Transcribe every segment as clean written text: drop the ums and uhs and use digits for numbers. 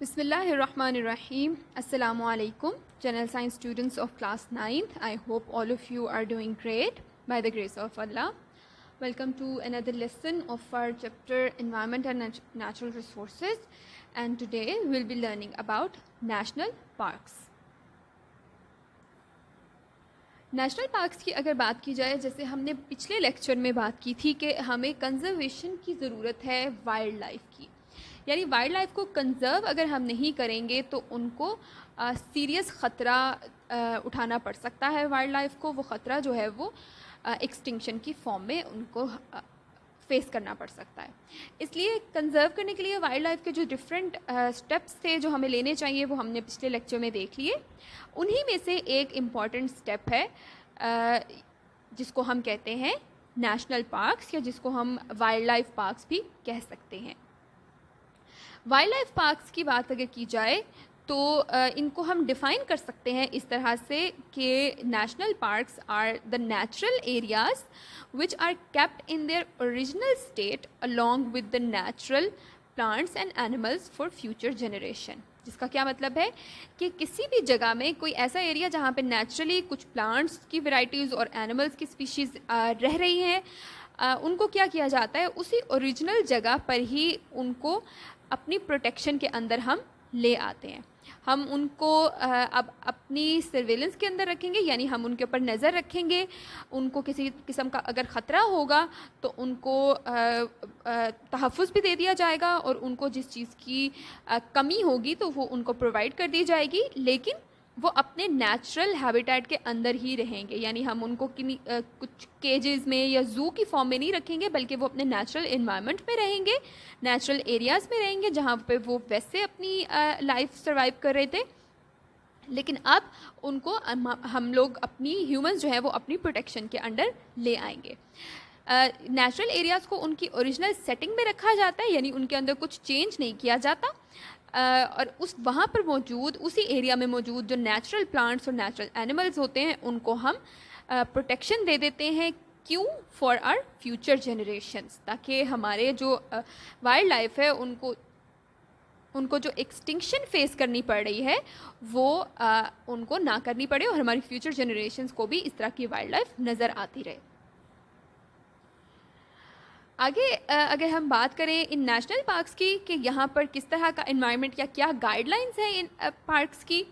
Bismillahirrahmanirrahim. Assalamu alaikum, General Science students of class 9th. I hope all of you are doing great by the grace of Allah. Welcome to another lesson of our chapter Environment and Natural Resources, and today we'll be learning about national parks. National parks की अगर बात की जाए, जैसे हमने पिछले lecture में बात की थी कि हमें कंजर्वेशन की ज़रूरत है वाइल्ड लाइफ की, यानी वाइल्ड लाइफ को कंजर्व अगर हम नहीं करेंगे तो उनको सीरियस ख़तरा उठाना पड़ सकता है। वाइल्ड लाइफ को वो ख़तरा जो है वो एक्सटिंक्शन की फॉर्म में उनको फेस करना पड़ सकता है। इसलिए कंजर्व करने के लिए वाइल्ड लाइफ के जो डिफरेंट स्टेप्स थे जो हमें लेने चाहिए वो हमने पिछले लेक्चर में देख लिए। उन्हीं में से एक इम्पॉर्टेंट स्टेप है जिसको हम कहते हैं नेशनल पार्क्स, या जिसको हम वाइल्ड लाइफ पार्क्स भी कह सकते हैं। वाइल्ड लाइफ पार्क्स की बात अगर की जाए तो इनको हम डिफ़ाइन कर सकते हैं इस तरह से कि national parks are the natural areas which are kept in their original state along with the natural plants and animals for future generation. जिसका क्या मतलब है कि किसी भी जगह में कोई ऐसा एरिया जहाँ पे नेचुरली कुछ प्लांट्स की वैरायटीज़ और एनिमल्स की स्पीशीज़ रह रही हैं, उनको क्या किया जाता है, उसी ओरिजिनल जगह पर ही उनको अपनी प्रोटेक्शन के अंदर हम ले आते हैं। हम उनको अब अपनी सर्वेलेंस के अंदर रखेंगे, यानी हम उनके ऊपर नज़र रखेंगे। उनको किसी किस्म का अगर ख़तरा होगा तो उनको तहफ़्फ़ुज़ भी दे दिया जाएगा, और उनको जिस चीज़ की कमी होगी तो वो उनको प्रोवाइड कर दी जाएगी, लेकिन वो अपने नेचुरल हैबिटेट के अंदर ही रहेंगे। यानी हम उनको कुछ केजेस में या ज़ू की फॉर्म में नहीं रखेंगे, बल्कि वो अपने नेचुरल इन्वायरमेंट में रहेंगे, नेचुरल एरियाज़ में रहेंगे जहाँ पे वो वैसे अपनी लाइफ सर्वाइव कर रहे थे। लेकिन अब उनको हम लोग अपनी ह्यूमंस जो है वो अपनी प्रोटेक्शन के अंडर ले आएंगे। नेचुरल एरियाज़ को उनकी ओरिजिनल सेटिंग में रखा जाता है, यानी उनके अंदर कुछ चेंज नहीं किया जाता, और उस वहाँ पर मौजूद उसी एरिया में मौजूद जो नेचुरल प्लांट्स और नेचुरल एनिमल्स होते हैं उनको हम प्रोटेक्शन दे देते हैं। क्यों? फॉर आवर फ्यूचर जनरेशन्स, ताकि हमारे जो वाइल्ड लाइफ है उनको जो एक्सटिंक्शन फेस करनी पड़ रही है वो उनको ना करनी पड़े, और हमारी फ्यूचर जनरेशन्स को भी इस तरह की वाइल्ड लाइफ नज़र आती रहे। आगे अगर हम बात करें इन नेशनल पार्क्स की कि यहाँ पर किस तरह का इन्वायरमेंट या क्या गाइडलाइंस हैं इन पार्क्स की,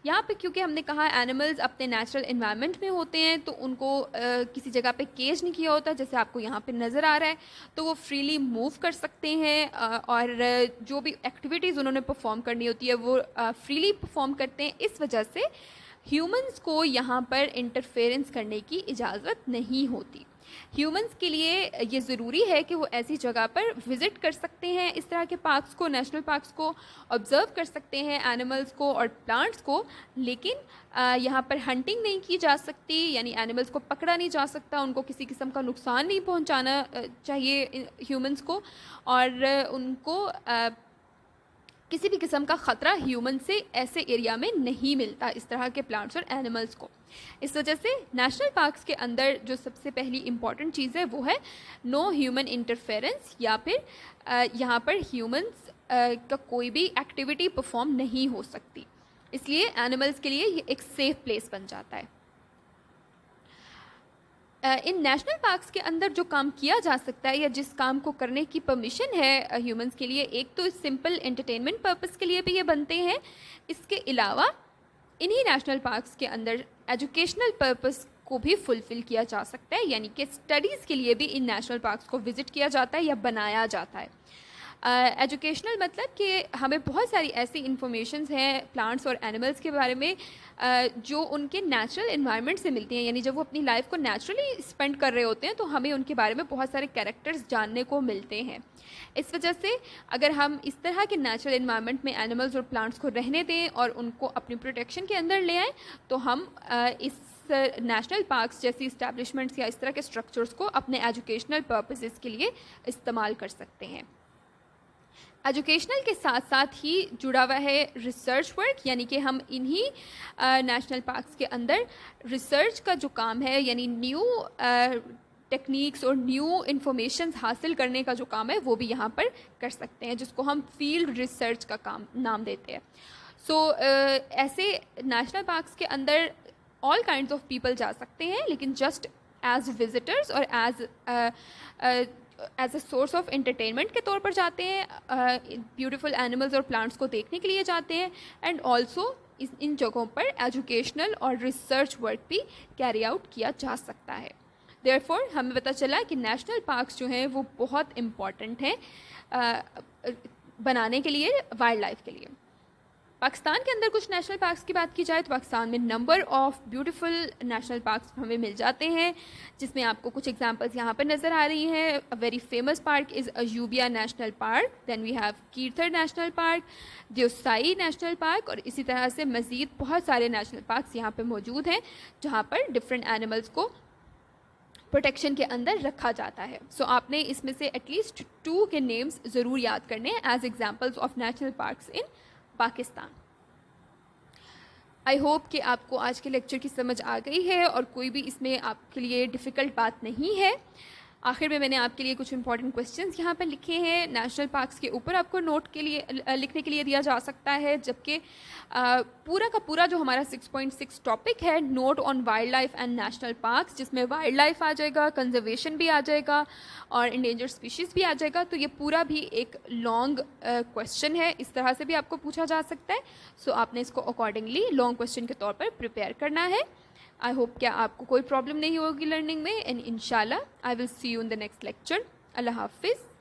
यहाँ पे क्योंकि हमने कहा एनिमल्स अपने नेचुरल इन्वायरमेंट में होते हैं तो उनको किसी जगह पे केज नहीं किया होता, जैसे आपको यहाँ पे नज़र आ रहा है, तो वो फ्रीली मूव कर सकते हैं, और जो भी एक्टिविटीज़ उन्होंने परफॉर्म करनी होती है वो फ्रीली परफॉर्म करते हैं। इस वजह से ह्यूमंस को यहाँ पर इंटरफेरेंस करने की इजाज़त नहीं होती। ह्यूमंस के लिए ये ज़रूरी है कि वो ऐसी जगह पर विज़िट कर सकते हैं, इस तरह के पार्क्स को, नेशनल पार्क्स को ऑब्ज़र्व कर सकते हैं एनिमल्स को और प्लांट्स को, लेकिन यहाँ पर हंटिंग नहीं की जा सकती, यानी एनिमल्स को पकड़ा नहीं जा सकता, उनको किसी किस्म का नुकसान नहीं पहुँचाना चाहिए ह्यूमंस को, और उनको किसी भी किस्म का ख़तरा ह्यूमन से ऐसे एरिया में नहीं मिलता, इस तरह के प्लांट्स और एनिमल्स को। इस वजह से नेशनल पार्क्स के अंदर जो सबसे पहली इम्पॉर्टेंट चीज़ है वो है नो ह्यूमन इंटरफेरेंस, या फिर यहाँ पर ह्यूमंस का कोई भी एक्टिविटी परफॉर्म नहीं हो सकती। इसलिए एनिमल्स के लिए ये एक सेफ़ प्लेस बन जाता है। इन नेशनल पार्क्स के अंदर जो काम किया जा सकता है या जिस काम को करने की परमिशन है ह्यूमंस के लिए, एक तो सिंपल एंटरटेनमेंट पर्पस के लिए भी ये बनते हैं। इसके अलावा इन्हीं नेशनल पार्क्स के अंदर एजुकेशनल पर्पस को भी फुलफ़िल किया जा सकता है, यानी कि स्टडीज़ के लिए भी इन नेशनल पार्क्स को विज़िट किया जाता है या बनाया जाता है। एजुकेशनल मतलब कि हमें बहुत सारी ऐसी इंफॉर्मेशंस हैं प्लांट्स और एनिमल्स के बारे में जो उनके नेचुरल इन्वायरमेंट से मिलती हैं, यानी जब वो अपनी लाइफ को नेचुरली स्पेंड कर रहे होते हैं तो हमें उनके बारे में बहुत सारे कैरेक्टर्स जानने को मिलते हैं। इस वजह से अगर हम इस तरह के नेचुरल इन्वायरमेंट में एनिमल्स और प्लांट्स को रहने दें और उनको अपनी प्रोटेक्शन के अंदर ले आएँ, तो हम इस नेशनल पार्क्स जैसी इस्टेब्लिशमेंट्स या इस तरह के स्ट्रक्चर्स को अपने एजुकेशनल पर्पसेस के लिए इस्तेमाल कर सकते हैं। एजुकेशनल के साथ साथ ही जुड़ा हुआ है रिसर्च वर्क, यानी कि हम इन्हीं नेशनल पार्क्स के अंदर रिसर्च का जो काम है, यानी न्यू टेक्निक्स और न्यू इन्फॉर्मेशन हासिल करने का जो काम है वो भी यहाँ पर कर सकते हैं, जिसको हम फील्ड रिसर्च का काम नाम देते हैं। सो ऐसे नेशनल पार्क्स के अंदर ऑल काइंड्स ऑफ पीपल जा सकते हैं, लेकिन जस्ट एज विजिटर्स और as a source of entertainment के तौर पर जाते हैं, ब्यूटीफुल एनिमल्स और प्लांट्स को देखने के लिए जाते हैं, एंड ऑल्सो इन जगहों पर एजुकेशनल और रिसर्च वर्क भी कैरी आउट किया जा सकता है। देयरफॉर हमें पता चला कि नेशनल पार्क्स जो हैं वो बहुत इम्पॉर्टेंट हैं बनाने के लिए, वाइल्ड लाइफ के लिए। पाकिस्तान के अंदर कुछ नेशनल पार्क्स की बात की जाए तो पाकिस्तान में number of beautiful national parks हमें मिल जाते हैं, जिसमें आपको कुछ एग्जांपल्स यहाँ पर नज़र आ रही हैं। A very famous park is Ayubia national park, then we have Kirthar national park, Deosai national park, और इसी तरह से मज़ीद बहुत सारे नेशनल पार्क्स यहाँ पर मौजूद हैं जहाँ पर डिफरेंट एनिमल्स को प्रोटेक्शन के अंदर रखा जाता है। सो आपने इसमें से एटलीस्ट 2 के नेम्स ज़रूर याद करने as examples of national parks in Pakistan. I hope कि आपको आज के लेक्चर की समझ आ गई है और कोई भी इसमें आपके लिए डिफ़िकल्ट बात नहीं है। आखिर में मैंने आपके लिए कुछ इंपॉर्टेंट क्वेश्चंस यहाँ पर लिखे हैं। नेशनल पार्क्स के ऊपर आपको नोट के लिए लिखने के लिए दिया जा सकता है, जबकि पूरा का पूरा जो हमारा 6.6 टॉपिक है, note on wild life and national parks, जिसमें वाइल्ड लाइफ आ जाएगा, कंजर्वेशन भी आ जाएगा और इंडेंजर्ड स्पीशीज़ भी आ जाएगा, तो ये पूरा भी एक लॉन्ग क्वेश्चन है, इस तरह से भी आपको पूछा जा सकता है। सो आपने इसको अकॉर्डिंगली लॉन्ग क्वेश्चन के तौर पर प्रिपेयर करना है। आई होप क्या आपको कोई प्रॉब्लम नहीं होगी लर्निंग में, एंड इंशाल्लाह I will see you in the next lecture. अल्लाह हाफिज़।